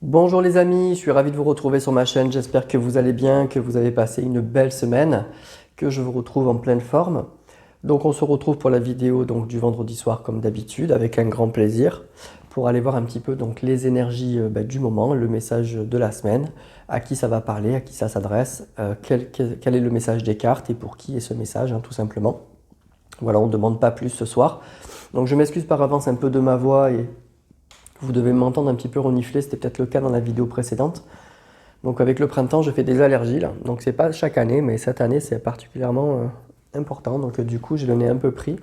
Bonjour les amis, je suis ravi de vous retrouver sur ma chaîne, j'espère que vous allez bien, que vous avez passé une belle semaine, que je vous retrouve en pleine forme. Donc on se retrouve pour la vidéo du vendredi soir comme d'habitude, avec un grand plaisir, pour aller voir un petit peu les énergies du moment, le message de la semaine, à qui ça va parler, à qui ça s'adresse, quel est le message des cartes et pour qui est ce message, tout simplement. Voilà, on ne demande pas plus ce soir. Donc je m'excuse par avance un peu de ma voix et vous devez m'entendre un petit peu renifler, c'était peut-être le cas dans la vidéo précédente. Donc avec le printemps, je fais des allergies là. Donc c'est pas chaque année, mais cette année c'est particulièrement important. Donc du coup, j'ai le nez un peu pris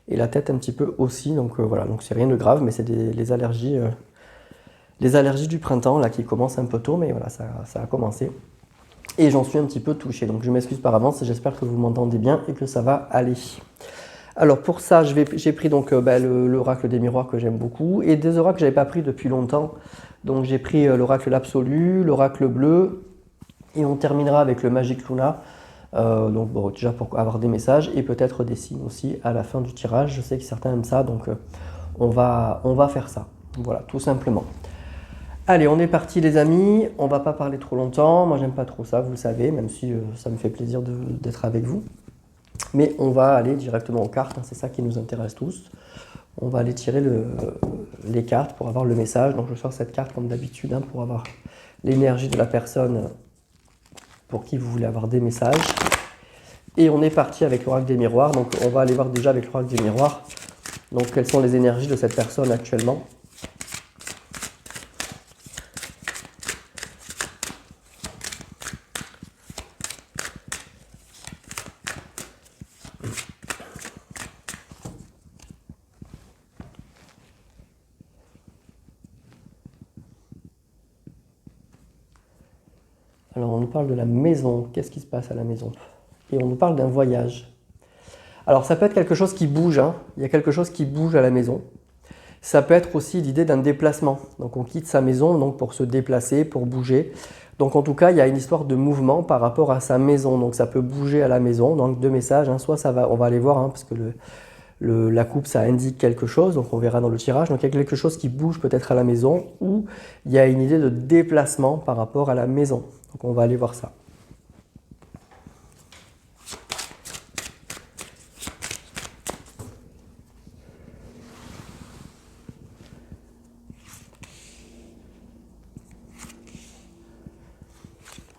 et la tête un petit peu aussi. Donc voilà, donc c'est rien de grave, mais c'est les allergies du printemps là qui commencent un peu tôt, mais voilà, ça a commencé. Et j'en suis un petit peu touché. Donc je m'excuse par avance, j'espère que vous m'entendez bien et que ça va aller. Alors pour ça, j'ai pris l'oracle des miroirs que j'aime beaucoup et des oracles que je n'avais pas pris depuis longtemps. Donc j'ai pris l'oracle l'absolu, l'oracle bleu et on terminera avec le Magic Luna. Donc bon, déjà pour avoir des messages et peut-être des signes aussi à la fin du tirage. Je sais que certains aiment ça, donc on va faire ça. Voilà, tout simplement. Allez, on est parti les amis, on va pas parler trop longtemps. Moi j'aime pas trop ça, vous le savez, même si ça me fait plaisir d'être avec vous. Mais on va aller directement aux cartes, c'est ça qui nous intéresse tous. On va aller tirer les cartes pour avoir le message. Donc je sors cette carte comme d'habitude pour avoir l'énergie de la personne pour qui vous voulez avoir des messages. Et on est parti avec l'oracle des miroirs. Donc on va aller voir déjà avec l'oracle des miroirs. Donc quelles sont les énergies de cette personne actuellement. Alors on nous parle de la maison, qu'est-ce qui se passe à la maison? Et on nous parle d'un voyage. Alors ça peut être quelque chose qui bouge, il y a quelque chose qui bouge à la maison. Ça peut être aussi l'idée d'un déplacement. Donc on quitte sa maison donc pour se déplacer, pour bouger. Donc en tout cas, il y a une histoire de mouvement par rapport à sa maison. Donc ça peut bouger à la maison. Donc deux messages, soit ça va, on va aller voir, parce que la coupe ça indique quelque chose, donc on verra dans le tirage. Donc il y a quelque chose qui bouge peut-être à la maison ou il y a une idée de déplacement par rapport à la maison. Donc on va aller voir ça.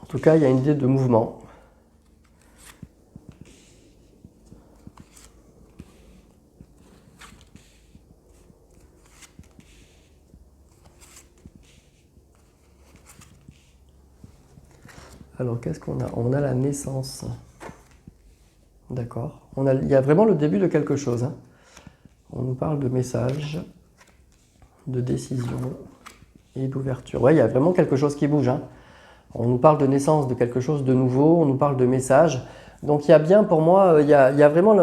En tout cas, il y a une idée de mouvement. Alors, qu'est-ce qu'on a? On a la naissance. D'accord. Il y a vraiment le début de quelque chose. On nous parle de message, de décision et d'ouverture. Ouais, il y a vraiment quelque chose qui bouge. On nous parle de naissance, de quelque chose de nouveau. On nous parle de message. Donc, il y a bien pour moi, il y a vraiment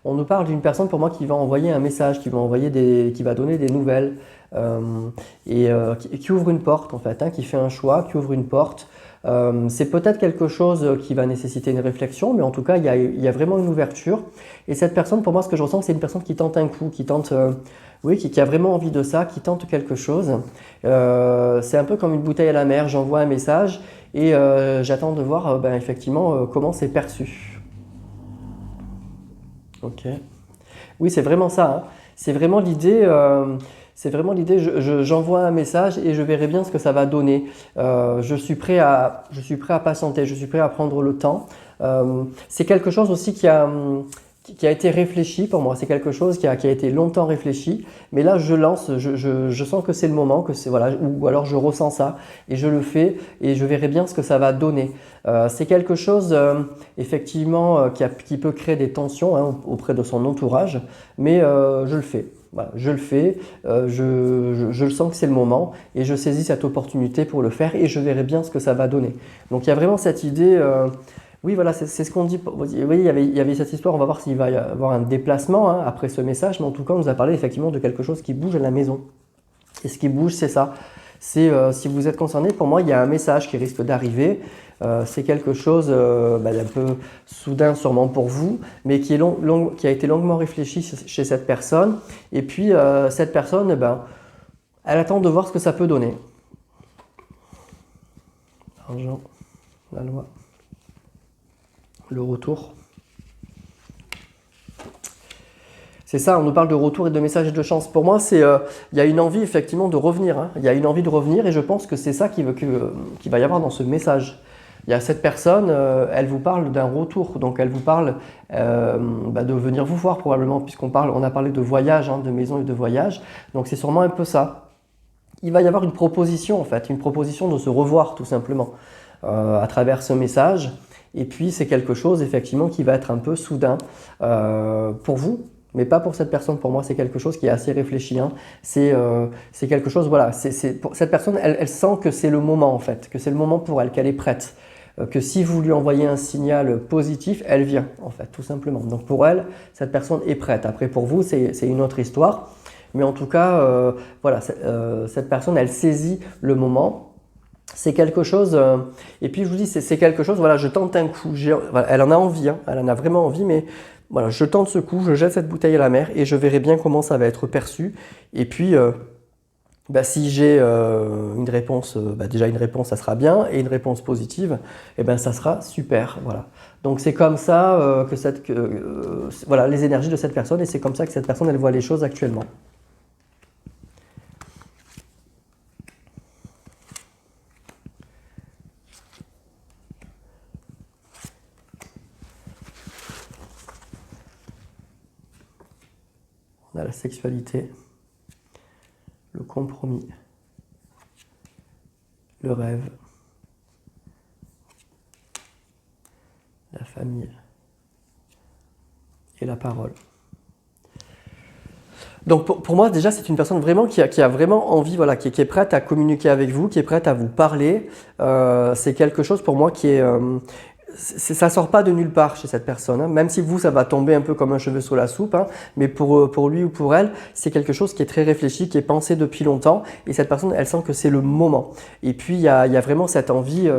on nous parle d'une personne pour moi qui va envoyer un message, qui va donner des nouvelles qui ouvre une porte en fait, qui fait un choix, qui ouvre une porte. C'est peut-être quelque chose qui va nécessiter une réflexion, mais en tout cas, il y a vraiment une ouverture. Et cette personne, pour moi, ce que je ressens, c'est une personne qui tente un coup, qui tente, qui a vraiment envie de ça, qui tente quelque chose. C'est un peu comme une bouteille à la mer, j'envoie un message et j'attends de voir effectivement comment c'est perçu. Ok. Oui, c'est vraiment ça. C'est vraiment l'idée. J'envoie un message et je verrai bien ce que ça va donner. Je suis prêt à patienter, je suis prêt à prendre le temps. C'est quelque chose aussi qui a été réfléchi pour moi. C'est quelque chose qui a été longtemps réfléchi. Mais là, je lance, je sens que c'est le moment, voilà, ou alors je ressens ça et je le fais et je verrai bien ce que ça va donner. C'est quelque chose effectivement qui peut créer des tensions auprès de son entourage, mais je le fais. Voilà, je le fais, je le sens que c'est le moment et je saisis cette opportunité pour le faire et je verrai bien ce que ça va donner. Donc il y a vraiment cette idée, oui voilà, c'est ce qu'on dit, oui, il y avait cette histoire, on va voir s'il va y avoir un déplacement après ce message, mais en tout cas on nous a parlé effectivement de quelque chose qui bouge à la maison. Et ce qui bouge, c'est ça. C'est si vous êtes concerné, pour moi il y a un message qui risque d'arriver. C'est quelque chose d'un peu soudain sûrement pour vous, mais qui a été longuement réfléchi chez cette personne. Et puis cette personne, elle attend de voir ce que ça peut donner. Argent, la loi, le retour. C'est ça, on nous parle de retour et de message et de chance. Pour moi, il y a une envie effectivement de revenir. Hein. Il y a une envie de revenir et je pense que c'est ça qu'il va y avoir dans ce message. Il y a cette personne, elle vous parle d'un retour. Donc elle vous parle de venir vous voir probablement, on a parlé de voyage, hein, de maison et de voyage. Donc c'est sûrement un peu ça. Il va y avoir une proposition en fait, une proposition de se revoir tout simplement à travers ce message. Et puis c'est quelque chose effectivement qui va être un peu soudain pour vous. Mais pas pour cette personne, pour moi c'est quelque chose qui est assez réfléchi. Hein. C'est quelque chose, voilà, pour cette personne, elle sent que c'est le moment en fait, que c'est le moment pour elle, qu'elle est prête. Que si vous lui envoyez un signal positif, elle vient en fait, tout simplement. Donc pour elle, cette personne est prête. Après pour vous, c'est une autre histoire. Mais en tout cas, voilà, cette personne, elle saisit le moment. C'est quelque chose, et puis je vous dis, c'est quelque chose, voilà, je tente un coup. Voilà, elle en a envie, hein, elle en a vraiment envie, mais voilà, je tente ce coup, je jette cette bouteille à la mer et je verrai bien comment ça va être perçu. Et puis, si j'ai une réponse, déjà une réponse, ça sera bien, et une réponse positive, ça sera super. Voilà. Donc c'est comme ça voilà, les énergies de cette personne, et c'est comme ça que cette personne, elle voit les choses actuellement. On a la sexualité, le compromis, le rêve, la famille et la parole. Donc pour moi déjà c'est une personne vraiment qui a vraiment envie, voilà, qui est prête à communiquer avec vous, qui est prête à vous parler. C'est quelque chose pour moi qui est... ça sort pas de nulle part chez cette personne, hein. Même si vous, ça va tomber un peu comme un cheveu sur la soupe, hein. Mais pour lui ou pour elle, c'est quelque chose qui est très réfléchi, qui est pensé depuis longtemps. Et cette personne, elle sent que c'est le moment. Et puis, il y a vraiment cette envie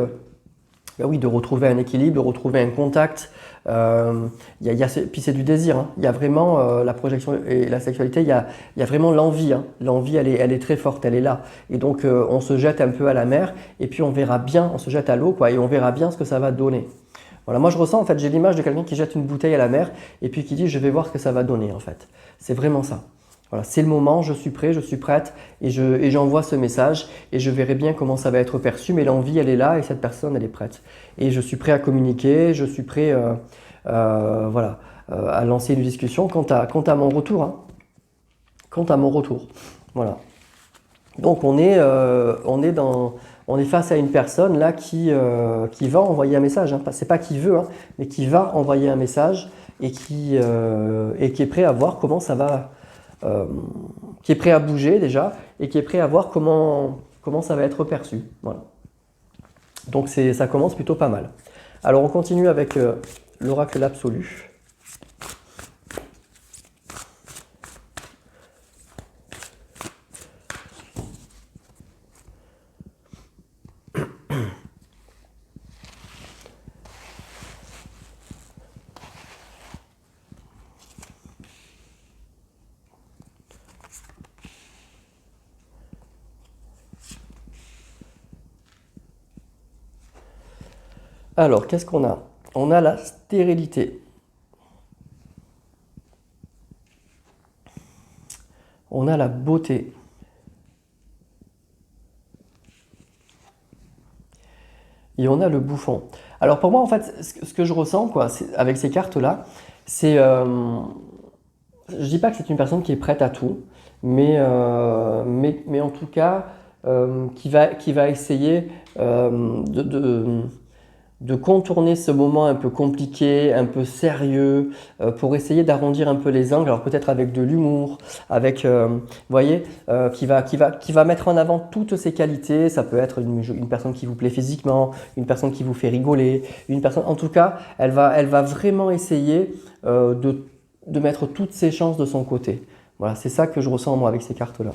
oui, de retrouver un équilibre, de retrouver un contact. Puis c'est du désir, hein. Il y a vraiment la projection et la sexualité, il y a vraiment l'envie, hein. L'envie, elle est très forte, elle est là. Et donc, on se jette un peu à la mer et puis on verra bien, on se jette à l'eau, quoi, et on verra bien ce que ça va donner. Voilà, moi je ressens, en fait, j'ai l'image de quelqu'un qui jette une bouteille à la mer et puis qui dit je vais voir ce que ça va donner en fait. C'est vraiment ça. Voilà, c'est le moment, je suis prêt, je suis prête et j'envoie ce message et je verrai bien comment ça va être perçu, mais l'envie elle est là et cette personne elle est prête. Et je suis prêt à communiquer, je suis prêt voilà, à lancer une discussion quant à mon retour. Hein. Quant à mon retour. Voilà. Donc on est face à une personne là qui va envoyer un message. Hein. C'est pas qui veut, hein, mais qui va envoyer un message et qui est prêt à voir comment ça va, qui est prêt à bouger déjà et qui est prêt à voir comment ça va être perçu. Voilà. Donc ça commence plutôt pas mal. Alors on continue avec l'oracle l'absolu. Alors, qu'est-ce qu'on a? On a la stérilité. On a la beauté. Et on a le bouffon. Alors pour moi, en fait, ce que je ressens quoi, avec ces cartes-là, c'est... je dis pas que c'est une personne qui est prête à tout, mais en tout cas, qui va essayer de contourner ce moment un peu compliqué, un peu sérieux, pour essayer d'arrondir un peu les angles, alors peut-être avec de l'humour, avec, vous voyez, qui va mettre en avant toutes ses qualités. Ça peut être une personne qui vous plaît physiquement, une personne qui vous fait rigoler, une personne, en tout cas, elle va vraiment essayer de mettre toutes ses chances de son côté. Voilà, c'est ça que je ressens moi avec ces cartes-là.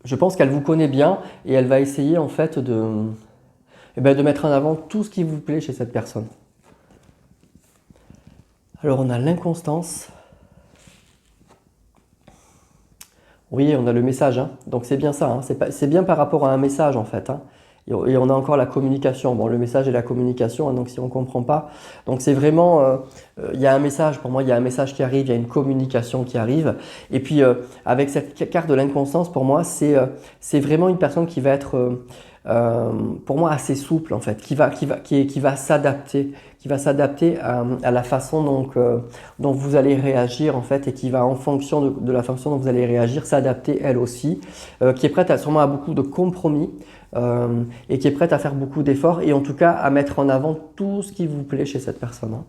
Je pense qu'elle vous connaît bien et elle va essayer en fait de mettre en avant tout ce qui vous plaît chez cette personne. Alors on a l'inconstance, Oui, on a le message, hein. Donc c'est bien ça, hein. C'est bien par rapport à un message en fait, hein. Et on a encore la communication. Bon, le message et la communication, hein, donc si on ne comprend pas. Donc c'est vraiment, il y a un message, pour moi, il y a un message qui arrive, il y a une communication qui arrive. Et puis avec cette carte de l'inconstance, pour moi, c'est vraiment une personne qui va être, pour moi, assez souple en fait, qui va s'adapter à la façon dont vous allez réagir en fait, et qui va en fonction de la façon dont vous allez réagir, s'adapter elle aussi, qui est prête sûrement à beaucoup de compromis. Et qui est prête à faire beaucoup d'efforts et en tout cas à mettre en avant tout ce qui vous plaît chez cette personne, hein.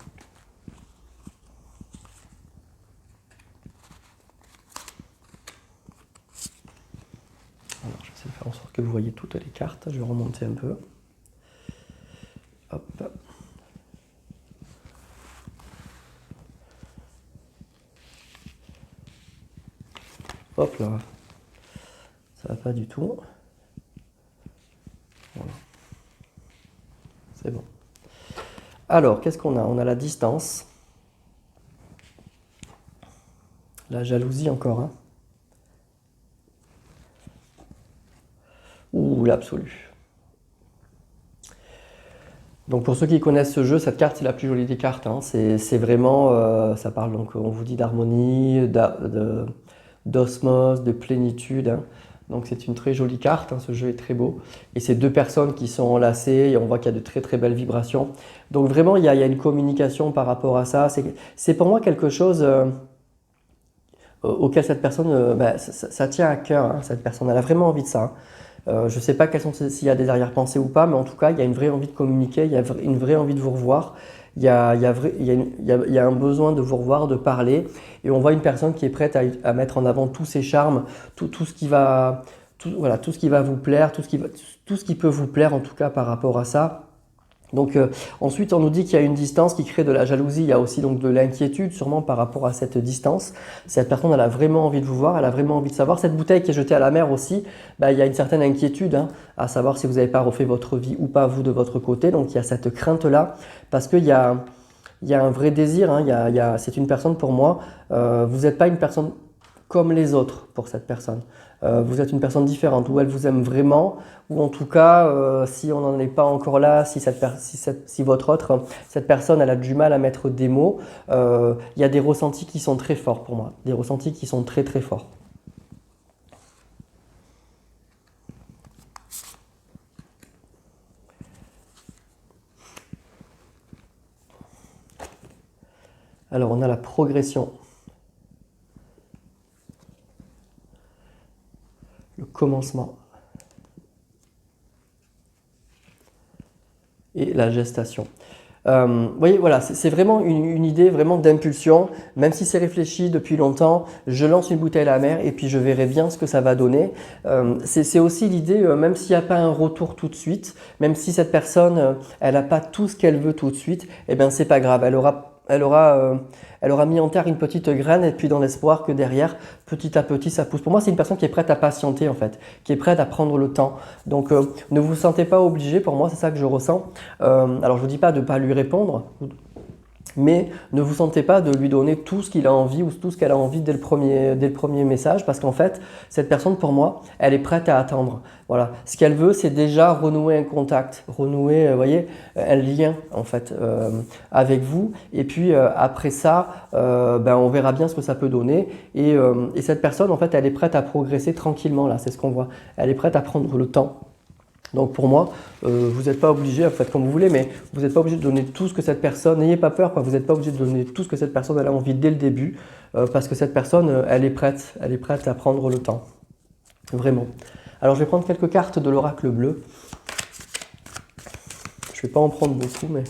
Alors, je vais essayer de faire en sorte que vous voyez toutes les cartes. Je vais remonter un peu. Hop. Hop là. Ça va pas du tout. Voilà. C'est bon. Alors, qu'est-ce qu'on a? On a la distance. La jalousie encore, hein. Ou l'absolu. Donc pour ceux qui connaissent ce jeu, cette carte c'est la plus jolie des cartes, hein. C'est vraiment, ça parle donc, on vous dit d'harmonie, d'osmose, de plénitude, hein. Donc c'est une très jolie carte, hein. Ce jeu est très beau. Et c'est deux personnes qui sont enlacées et on voit qu'il y a de très très belles vibrations. Donc vraiment il y a une communication par rapport à ça. C'est pour moi quelque chose auquel cette personne, ça tient à cœur, hein. Cette personne, elle a vraiment envie de ça, hein. Je ne sais pas s'il y a des arrière-pensées ou pas, mais en tout cas, il y a une vraie envie de communiquer, il y a une vraie envie de vous revoir, il y a un besoin de vous revoir, de parler, et on voit une personne qui est prête à mettre en avant tous ses charmes, tout ce qui va, voilà, tout ce qui va vous plaire, tout ce qui peut vous plaire en tout cas par rapport à ça. Donc ensuite on nous dit qu'il y a une distance qui crée de la jalousie, il y a aussi donc de l'inquiétude sûrement par rapport à cette distance. Cette personne elle a vraiment envie de vous voir, elle a vraiment envie de savoir. Cette bouteille qui est jetée à la mer aussi, il y a une certaine inquiétude, hein, à savoir si vous n'avez pas refait votre vie ou pas vous de votre côté. Donc il y a cette crainte là parce qu'il y a un vrai désir, hein, c'est une personne pour moi, vous n'êtes pas une personne comme les autres pour cette personne. Vous êtes une personne différente, où elle vous aime vraiment, ou en tout cas, si on n'en est pas encore là, si cette personne elle a du mal à mettre des mots, il y a des ressentis qui sont très forts pour moi, des ressentis qui sont très très forts. Alors on a la progression, le commencement et la gestation. Vous voyez, voilà, c'est vraiment une idée vraiment d'impulsion, même si c'est réfléchi depuis longtemps, je lance une bouteille à la mer et puis je verrai bien ce que ça va donner. C'est aussi l'idée, même s'il n'y a pas un retour tout de suite, même si cette personne, elle n'a pas tout ce qu'elle veut tout de suite, eh bien c'est pas grave, elle aura mis en terre une petite graine et puis dans l'espoir que derrière, petit à petit, ça pousse. Pour moi, c'est une personne qui est prête à patienter en fait, qui est prête à prendre le temps. Donc, ne vous sentez pas obligé. Pour moi, c'est ça que je ressens. Alors, je vous dis pas de ne pas lui répondre, mais ne vous sentez pas de lui donner tout ce qu'il a envie ou tout ce qu'elle a envie dès le premier message, parce qu'en fait, cette personne, pour moi, elle est prête à attendre. Voilà. Ce qu'elle veut, c'est déjà renouer un contact, renouer, voyez, un lien en fait avec vous. Et puis après ça, on verra bien ce que ça peut donner. Et cette personne, en fait, elle est prête à progresser tranquillement. Là, c'est ce qu'on voit. Elle est prête à prendre le temps. Donc pour moi, vous n'êtes pas obligé, faites comme vous voulez, mais vous n'êtes pas obligé de donner tout ce que cette personne, n'ayez pas peur, quoi. Vous n'êtes pas obligé de donner tout ce que cette personne elle a envie dès le début, parce que cette personne, elle est prête à prendre le temps, vraiment. Alors je vais prendre quelques cartes de l'oracle bleu. Je ne vais pas en prendre beaucoup, mais...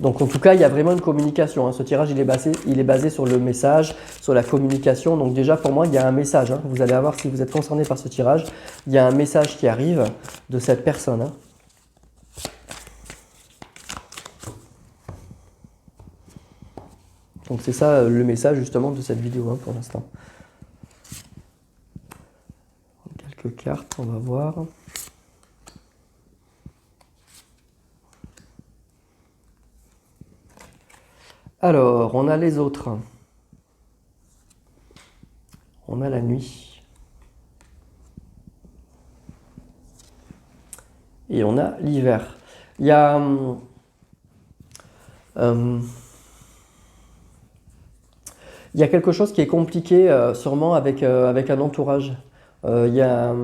Donc en tout cas, il y a vraiment une communication, hein. Ce tirage, il est basé sur le message, sur la communication. Donc déjà, pour moi, il y a un message, hein. Vous allez voir, si vous êtes concerné par ce tirage, il y a un message qui arrive de cette personne, hein. Donc c'est ça le message justement de cette vidéo, hein, pour l'instant. Quelques cartes, on va voir. Alors, on a les autres. On a la nuit. Et on a l'hiver. Il y a... euh, il y a quelque chose qui est compliqué sûrement avec un entourage. Il y a,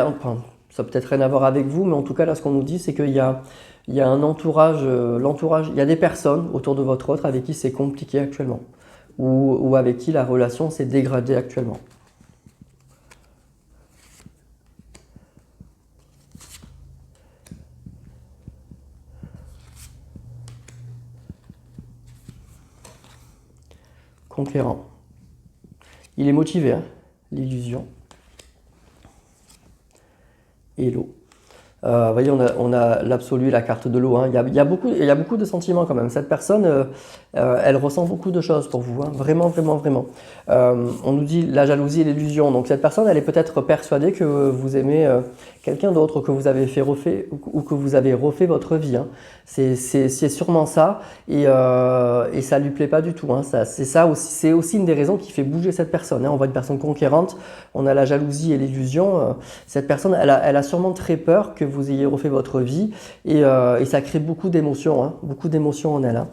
enfin, ça n'a peut-être rien à voir avec vous, mais en tout cas là ce qu'on nous dit c'est il y a un entourage, l'entourage, il y a des personnes autour de votre autre avec qui c'est compliqué actuellement ou avec qui la relation s'est dégradée actuellement. Conquérant. Il est motivé, hein, l'illusion. Et l'eau. Vous voyez, on a l'absolu, la carte de l'eau. Hein. Il y a beaucoup de sentiments quand même. Cette personne, elle ressent beaucoup de choses pour vous. Hein. Vraiment, vraiment, vraiment. On nous dit la jalousie et l'illusion. Donc cette personne, elle est peut-être persuadée que vous aimez quelqu'un d'autre, que vous avez fait refait ou que vous avez refait votre vie. Hein. C'est sûrement ça. Et ça lui plaît pas du tout. Hein. C'est aussi une des raisons qui fait bouger cette personne. Hein. On voit une personne conquérante. On a la jalousie et l'illusion. Cette personne, elle a sûrement très peur que vous ayez refait votre vie et ça crée beaucoup d'émotions, hein, beaucoup d'émotions en elle. Hein.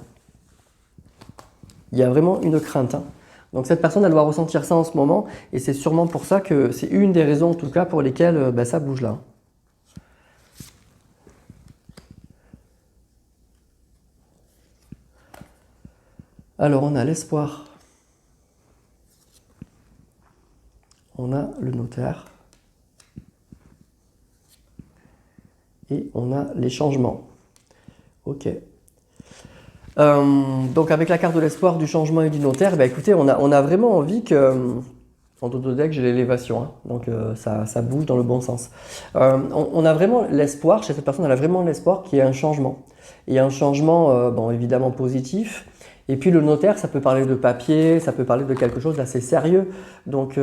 Il y a vraiment une crainte. Hein. Donc cette personne, elle doit ressentir ça en ce moment et c'est sûrement pour ça que c'est une des raisons en tout cas pour lesquelles ça bouge là. Alors on a l'espoir, on a le notaire et on a les changements. Ok. Donc avec la carte de l'espoir, du changement et du notaire, bah écoutez, on a vraiment envie que... En d'autres decks, j'ai l'élévation, hein, donc ça bouge dans le bon sens. On a vraiment l'espoir, chez cette personne, elle a vraiment l'espoir qu'il y ait un changement. Il y a un changement, bon, évidemment positif. Et puis le notaire, ça peut parler de papier, ça peut parler de quelque chose d'assez sérieux. Donc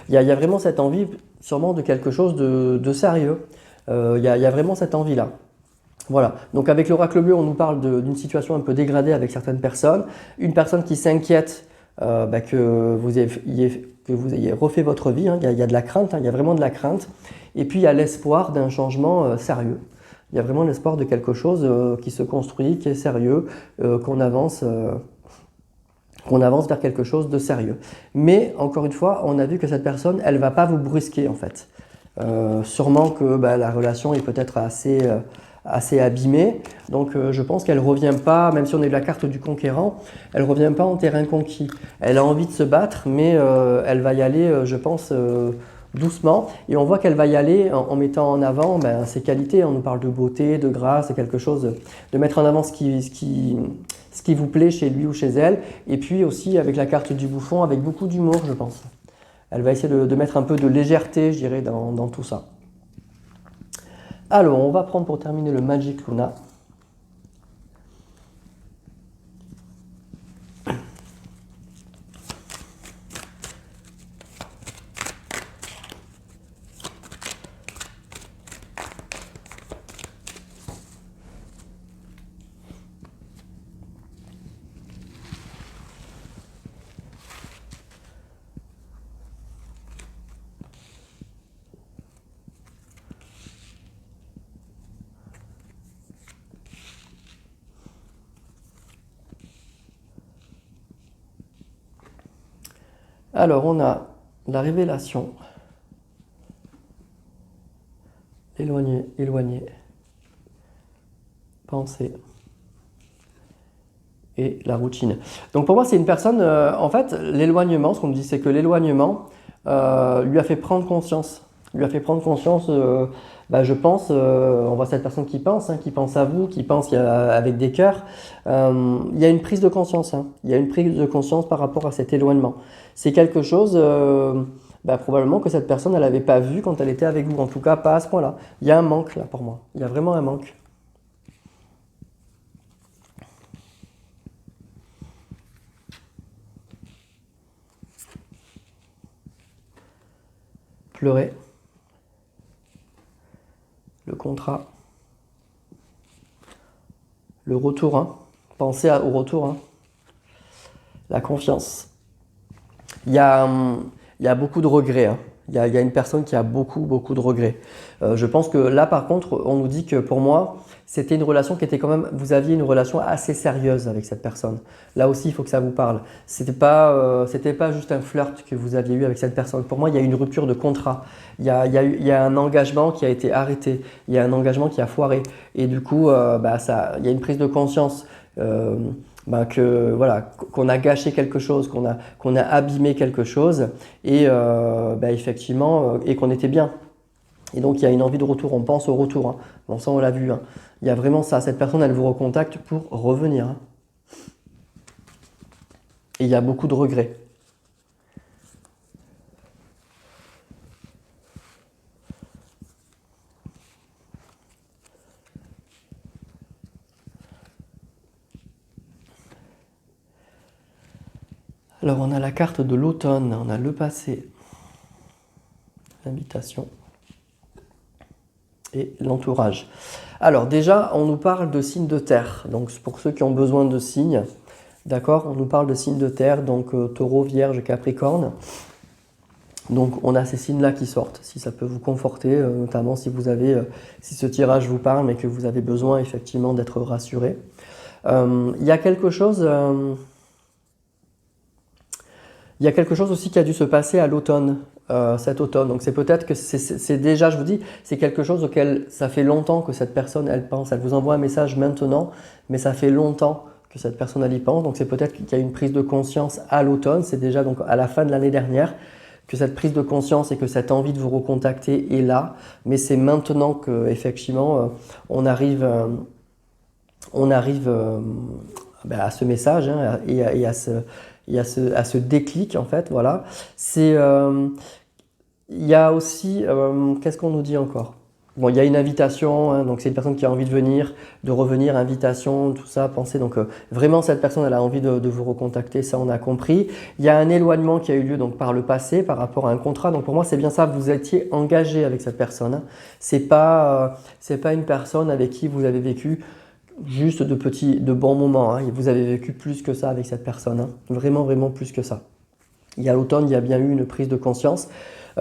il y a vraiment cette envie, sûrement, de quelque chose de sérieux. Il y a vraiment cette envie-là. Voilà, donc avec l'oracle bleu, on nous parle d'une situation un peu dégradée avec certaines personnes. Une personne qui s'inquiète que vous ayez refait votre vie, hein. Il y a de la crainte, hein. Il y a vraiment de la crainte. Et puis il y a l'espoir d'un changement sérieux. Il y a vraiment l'espoir de quelque chose qui se construit, qui est sérieux, qu'on avance vers quelque chose de sérieux. Mais encore une fois, on a vu que cette personne, elle ne va pas vous brusquer en fait. Sûrement que la relation est peut-être assez abîmée. Donc je pense qu'elle ne revient pas, même si on est de la carte du conquérant, elle ne revient pas en terrain conquis. Elle a envie de se battre, mais elle va y aller, je pense, doucement. Et on voit qu'elle va y aller en mettant en avant ses qualités. On nous parle de beauté, de grâce, c'est quelque chose de mettre en avant ce qui vous plaît chez lui ou chez elle. Et puis aussi avec la carte du bouffon, avec beaucoup d'humour, je pense. Elle va essayer de mettre un peu de légèreté, je dirais, dans tout ça. Alors, on va prendre pour terminer le Magic Luna. Alors, on a la révélation, éloigner, éloigner, penser et la routine. Donc pour moi, c'est une personne, en fait, l'éloignement, ce qu'on me dit, c'est que l'éloignement lui a fait prendre conscience. Lui a fait prendre conscience, je pense, on voit cette personne hein, qui pense à vous, qui pense avec des cœurs. Il y a une prise de conscience, hein. Il y a une prise de conscience par rapport à cet éloignement. C'est quelque chose, probablement que cette personne, elle n'avait pas vu quand elle était avec vous, en tout cas pas à ce point-là. Il y a un manque là pour moi, il y a vraiment un manque. Pleurer, le contrat, le retour, hein, Pensez au retour, hein. La confiance. Il y a, il y a beaucoup de regrets, hein. Il y a une personne qui a beaucoup de regrets. Je pense que là, par contre, on nous dit que pour moi, c'était une relation qui était quand même, vous aviez une relation assez sérieuse avec cette personne. Là aussi, il faut que ça vous parle. C'était pas juste un flirt que vous aviez eu avec cette personne. Pour moi, il y a eu une rupture de contrat. Il y a un engagement qui a été arrêté. Il y a un engagement qui a foiré. Et du coup, il y a une prise de conscience. Voilà, qu'on a gâché quelque chose, qu'on a abîmé quelque chose et effectivement et qu'on était bien. Et donc il y a une envie de retour, on pense au retour, hein. Bon, ça on l'a vu, hein. Il y a vraiment ça, cette personne elle vous recontacte pour revenir, hein. Et il y a beaucoup de regrets. Alors on a la carte de l'automne, on a le passé, l'invitation et l'entourage. Alors déjà, on nous parle de signes de terre. Donc pour ceux qui ont besoin de signes, d'accord, on nous parle de signes de terre, donc taureau, vierge, capricorne. Donc on a ces signes-là qui sortent, si ça peut vous conforter, notamment si si ce tirage vous parle mais que vous avez besoin effectivement d'être rassuré. Il y a quelque chose... Il y a quelque chose aussi qui a dû se passer à l'automne, cet automne. Donc c'est peut-être que c'est déjà, je vous dis, c'est quelque chose auquel ça fait longtemps que cette personne, elle pense. Elle vous envoie un message maintenant, mais ça fait longtemps que cette personne, elle y pense. Donc c'est peut-être qu'il y a une prise de conscience à l'automne. C'est déjà donc à la fin de l'année dernière que cette prise de conscience et que cette envie de vous recontacter est là. Mais c'est maintenant que effectivement on arrive à ce message, hein, et à ce déclic en fait, voilà. Il y a aussi, qu'est-ce qu'on nous dit encore? Bon, il y a une invitation, hein, donc c'est une personne qui a envie de venir, de revenir, invitation, tout ça, pensez. Donc vraiment cette personne, elle a envie de vous recontacter, ça on a compris. Il y a un éloignement qui a eu lieu donc par le passé par rapport à un contrat. Donc pour moi c'est bien ça, vous étiez engagé avec cette personne, hein. C'est pas une personne avec qui vous avez vécu juste de bons moments, hein. Vous avez vécu plus que ça avec cette personne, hein. Vraiment plus que ça. Il y a l'automne, il y a bien eu une prise de conscience.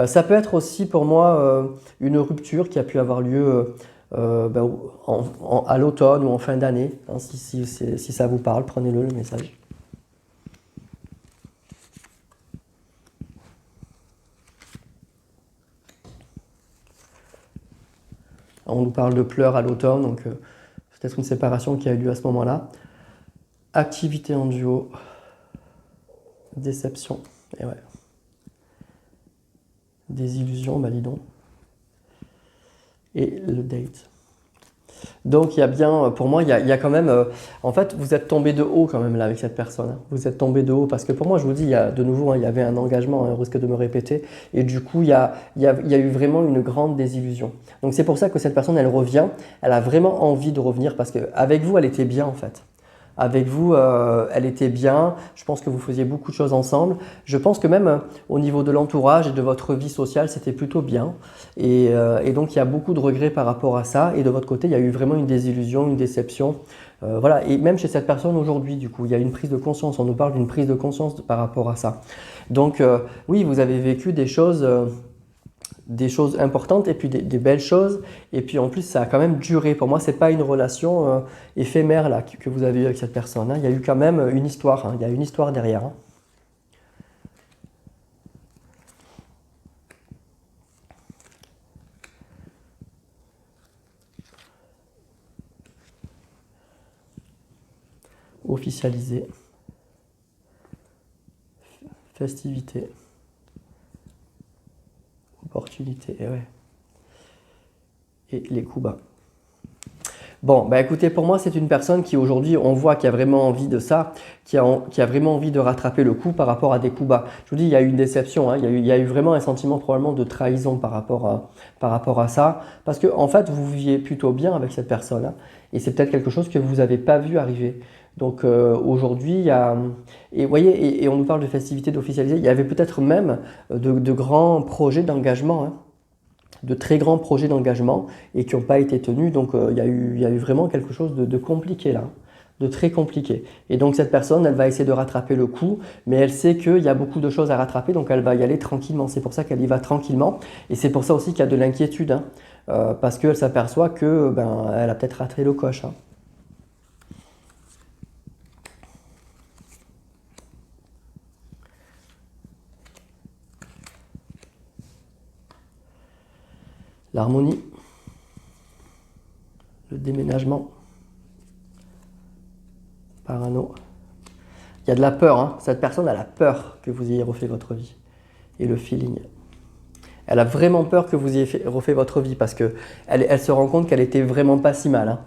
Ça peut être aussi pour moi une rupture qui a pu avoir lieu à l'automne ou en fin d'année, hein, si ça vous parle, prenez-le message. On nous parle de pleurs à l'automne, donc peut-être une séparation qui a eu lieu à ce moment-là. Activité en duo, déception, et ouais. Désillusion, dis donc. Et le date. Donc il y a bien, pour moi, il y a quand même, en fait, vous êtes tombé de haut quand même là avec cette personne, hein. Vous êtes tombé de haut parce que pour moi, je vous dis, de nouveau, hein, il y avait un engagement, hein, on risque de me répéter, et du coup, il y a eu vraiment une grande désillusion. Donc c'est pour ça que cette personne, elle revient, elle a vraiment envie de revenir parce qu'avec vous, elle était bien en fait. Avec vous, elle était bien. Je pense que vous faisiez beaucoup de choses ensemble. Je pense que même au niveau de l'entourage et de votre vie sociale, c'était plutôt bien. Et donc, il y a beaucoup de regrets par rapport à ça. Et de votre côté, il y a eu vraiment une désillusion, une déception. Voilà. Et même chez cette personne aujourd'hui, du coup, il y a une prise de conscience. On nous parle d'une prise de conscience par rapport à ça. Donc, oui, vous avez vécu des choses importantes et puis des belles choses, et puis en plus ça a quand même duré. Pour moi c'est pas une relation éphémère là que vous avez eu avec cette personne, hein. Il y a eu quand même une histoire, hein. Il y a une histoire derrière, hein. Officialisé, festivité, opportunité, et ouais. Et les coups bas. Bon, bah écoutez, pour moi, c'est une personne qui aujourd'hui, on voit qu'il a vraiment envie de ça, qui a vraiment envie de rattraper le coup par rapport à des coups bas. Je vous dis, il y a eu une déception, hein, il y a eu vraiment un sentiment probablement de trahison par rapport à ça, parce que en fait, vous viviez plutôt bien avec cette personne, hein, et c'est peut-être quelque chose que vous n'avez pas vu arriver. Donc aujourd'hui, il y a, et voyez, et on nous parle de festivités, d'officialiser, il y avait peut-être même de grands projets d'engagement, hein, de très grands projets d'engagement et qui n'ont pas été tenus. Donc il y a eu vraiment quelque chose de compliqué là. de très compliqué. Et donc cette personne, elle va essayer de rattraper le coup, mais elle sait qu'il y a beaucoup de choses à rattraper, donc elle va y aller tranquillement. C'est pour ça qu'elle y va tranquillement, et c'est pour ça aussi qu'il y a de l'inquiétude, hein, parce qu'elle s'aperçoit que elle a peut-être raté le coche, hein. L'harmonie, le déménagement, parano. Il y a de la peur, hein. Cette personne, elle a peur que vous ayez refait votre vie. Et le feeling. Elle a vraiment peur que vous ayez refait votre vie parce qu'elle elle se rend compte qu'elle était vraiment pas si mal, hein.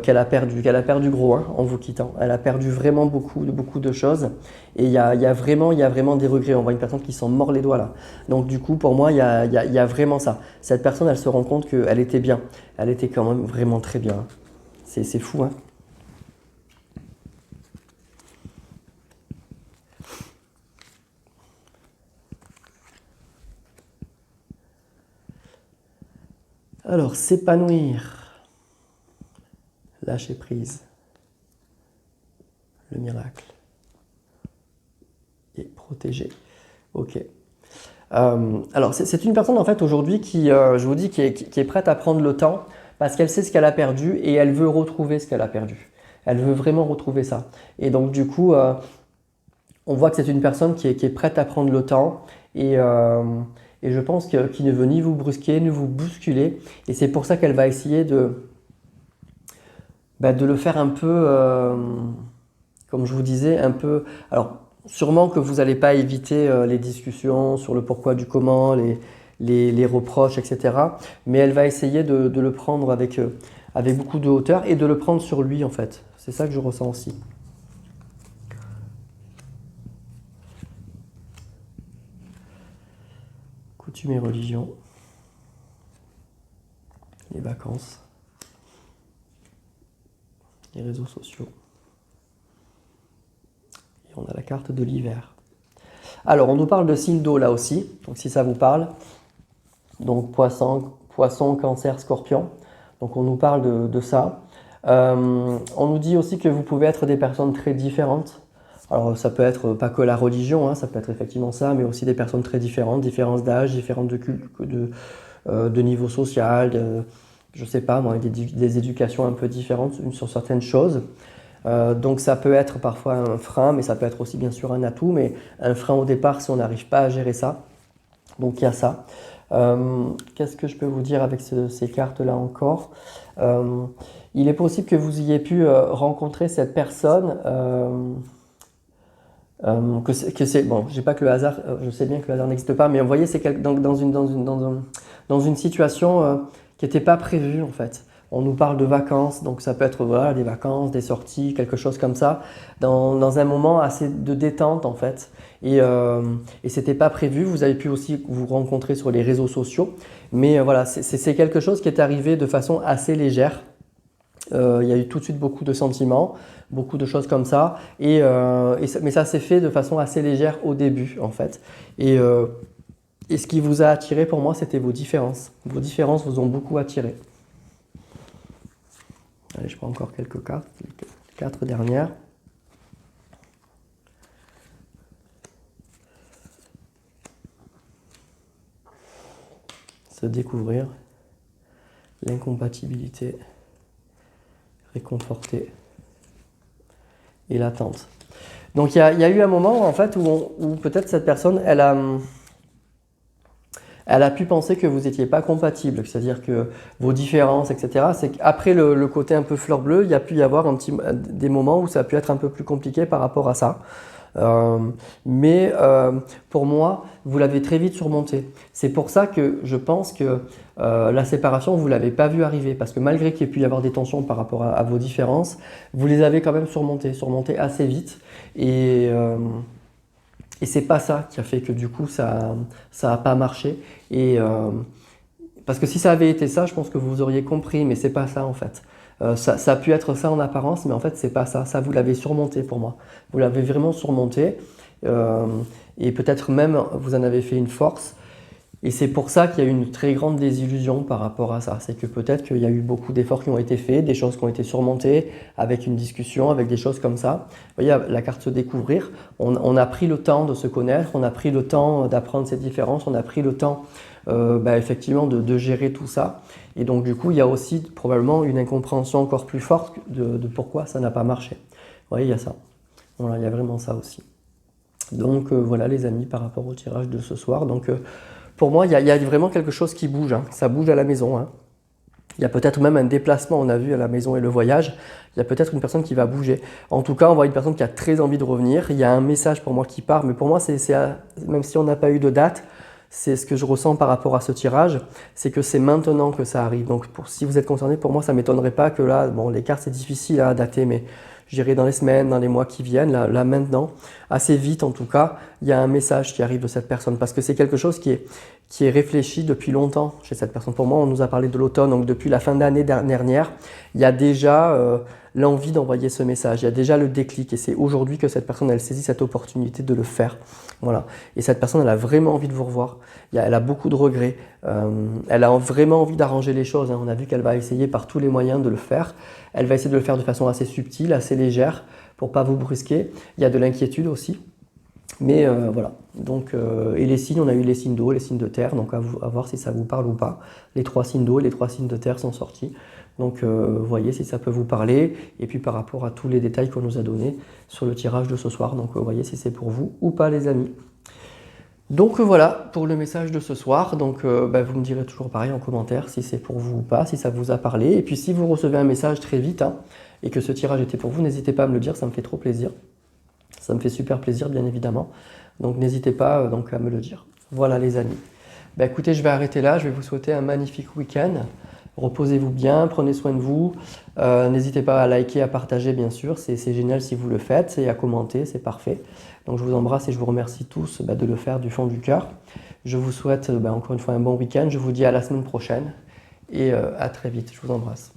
Qu'elle a perdu gros, hein, en vous quittant. Elle a perdu vraiment beaucoup de choses. Et il y a vraiment des regrets. On voit une personne qui s'en mord les doigts là. Donc du coup, pour moi, il y a vraiment ça. Cette personne, elle se rend compte qu'elle était bien. Elle était quand même vraiment très bien. C'est fou, hein. Alors, s'épanouir. Lâcher prise. Le miracle. Et protéger. Ok. Alors, c'est une personne en fait aujourd'hui qui, je vous dis, qui est prête à prendre le temps parce qu'elle sait ce qu'elle a perdu et elle veut retrouver ce qu'elle a perdu. Elle veut vraiment retrouver ça. Et donc, du coup, on voit que c'est une personne qui est prête à prendre le temps et je pense qu'il ne veut ni vous brusquer, ni vous bousculer. Et c'est pour ça qu'elle va essayer de le faire un peu, comme je vous disais, un peu. Alors, sûrement que vous n'allez pas éviter les discussions sur le pourquoi du comment, les reproches, etc. Mais elle va essayer de le prendre avec beaucoup de hauteur et de le prendre sur lui, en fait. C'est ça que je ressens aussi. Coutume et religion. Les vacances. Les réseaux sociaux. Et on a la carte de l'hiver. Alors, on nous parle de signe d'eau là aussi, donc si ça vous parle. Donc, poisson, cancer, scorpion. Donc, on nous parle de ça. On nous dit aussi que vous pouvez être des personnes très différentes. Alors, ça peut être pas que la religion, hein, ça peut être effectivement ça, mais aussi des personnes très différentes, différences d'âge, différentes de niveau social, je sais pas moi, des éducations un peu différentes sur certaines choses. Donc ça peut être parfois un frein, mais ça peut être aussi bien sûr un atout, mais un frein au départ si on n'arrive pas à gérer ça. Donc il y a ça. Qu'est-ce que je peux vous dire avec ces cartes-là encore? Il est possible que vous ayez pu rencontrer cette personne. Bon, je sais pas que le hasard, je sais bien que le hasard n'existe pas, mais vous voyez, c'est dans une situation qui n'était pas prévue en fait. On nous parle de vacances, donc ça peut être voilà, des vacances, des sorties, quelque chose comme ça, dans un moment assez de détente en fait. Et c'était pas prévu. Vous avez pu aussi vous rencontrer sur les réseaux sociaux, mais voilà, c'est quelque chose qui est arrivé de façon assez légère. Il y a eu tout de suite beaucoup de sentiments, beaucoup de choses comme ça, mais ça s'est fait de façon assez légère au début en fait. Et ce qui vous a attiré pour moi, c'était vos différences. Vos différences vous ont beaucoup attiré. Allez, je prends encore quelques cartes, les 4 dernières. Se découvrir, l'incompatibilité, réconforter et l'attente. Donc il y a eu un moment en fait où peut-être cette personne, elle a pu penser que vous n'étiez pas compatible, c'est-à-dire que vos différences, etc. C'est qu'après le côté un peu fleur bleue, il y a pu y avoir des moments où ça a pu être un peu plus compliqué par rapport à ça. Mais pour moi, vous l'avez très vite surmonté. C'est pour ça que je pense que la séparation, vous ne l'avez pas vu arriver. Parce que malgré qu'il y ait pu y avoir des tensions par rapport à vos différences, vous les avez quand même surmontées assez vite. Et c'est pas ça qui a fait que du coup, ça a pas marché. Parce que si ça avait été ça, je pense que vous auriez compris, mais c'est pas ça en fait. Ça a pu être ça en apparence, mais en fait, c'est pas ça. Ça, vous l'avez surmonté pour moi. Vous l'avez vraiment surmonté. Et peut-être même, vous en avez fait une force. Et c'est pour ça qu'il y a eu une très grande désillusion par rapport à ça. C'est que peut-être qu'il y a eu beaucoup d'efforts qui ont été faits, des choses qui ont été surmontées, avec une discussion, avec des choses comme ça. Vous voyez, la carte se découvrir, on a pris le temps de se connaître, on a pris le temps d'apprendre ces différences, on a pris le temps effectivement de gérer tout ça. Et donc du coup, il y a aussi probablement une incompréhension encore plus forte de pourquoi ça n'a pas marché. Vous voyez, il y a ça. Voilà, il y a vraiment ça aussi. Donc voilà les amis par rapport au tirage de ce soir. Donc pour moi, il y a vraiment quelque chose qui bouge, hein. Ça bouge à la maison, hein. Il y a peut-être même un déplacement, on a vu à la maison et le voyage, il y a peut-être une personne qui va bouger. En tout cas, on voit une personne qui a très envie de revenir. Il y a un message pour moi qui part, mais pour moi, même si on n'a pas eu de date, c'est ce que je ressens par rapport à ce tirage, c'est que c'est maintenant que ça arrive. Donc si vous êtes concerné, pour moi, ça ne m'étonnerait pas que là, bon, les cartes c'est difficile à dater, mais je dirais dans les semaines, dans les mois qui viennent, là maintenant, assez vite en tout cas, il y a un message qui arrive de cette personne parce que c'est quelque chose qui est réfléchi depuis longtemps chez cette personne. Pour moi, on nous a parlé de l'automne, donc depuis la fin d'année dernière, il y a déjà l'envie d'envoyer ce message, il y a déjà le déclic et c'est aujourd'hui que cette personne, elle saisit cette opportunité de le faire. Voilà. Et cette personne, elle a vraiment envie de vous revoir, elle a beaucoup de regrets, elle a vraiment envie d'arranger les choses, hein. On a vu qu'elle va essayer par tous les moyens de le faire, elle va essayer de le faire de façon assez subtile, assez légère, pour ne pas vous brusquer. Il y a de l'inquiétude aussi. Mais voilà, donc, et les signes, on a eu les signes d'eau, les signes de terre, donc à voir si ça vous parle ou pas. Les 3 signes d'eau et les 3 signes de terre sont sortis. Donc voyez si ça peut vous parler. Et puis par rapport à tous les détails qu'on nous a donnés sur le tirage de ce soir. Donc voyez si c'est pour vous ou pas les amis. Donc voilà pour le message de ce soir. Donc vous me direz toujours pareil en commentaire si c'est pour vous ou pas, si ça vous a parlé. Et puis si vous recevez un message très vite hein, et que ce tirage était pour vous, n'hésitez pas à me le dire, ça me fait trop plaisir. Ça me fait super plaisir, bien évidemment. Donc, n'hésitez pas à me le dire. Voilà, les amis. Écoutez, je vais arrêter là. Je vais vous souhaiter un magnifique week-end. Reposez-vous bien, prenez soin de vous. N'hésitez pas à liker, à partager, bien sûr. C'est génial si vous le faites et à commenter, c'est parfait. Donc, je vous embrasse et je vous remercie tous de le faire du fond du cœur. Je vous souhaite encore une fois un bon week-end. Je vous dis à la semaine prochaine et à très vite. Je vous embrasse.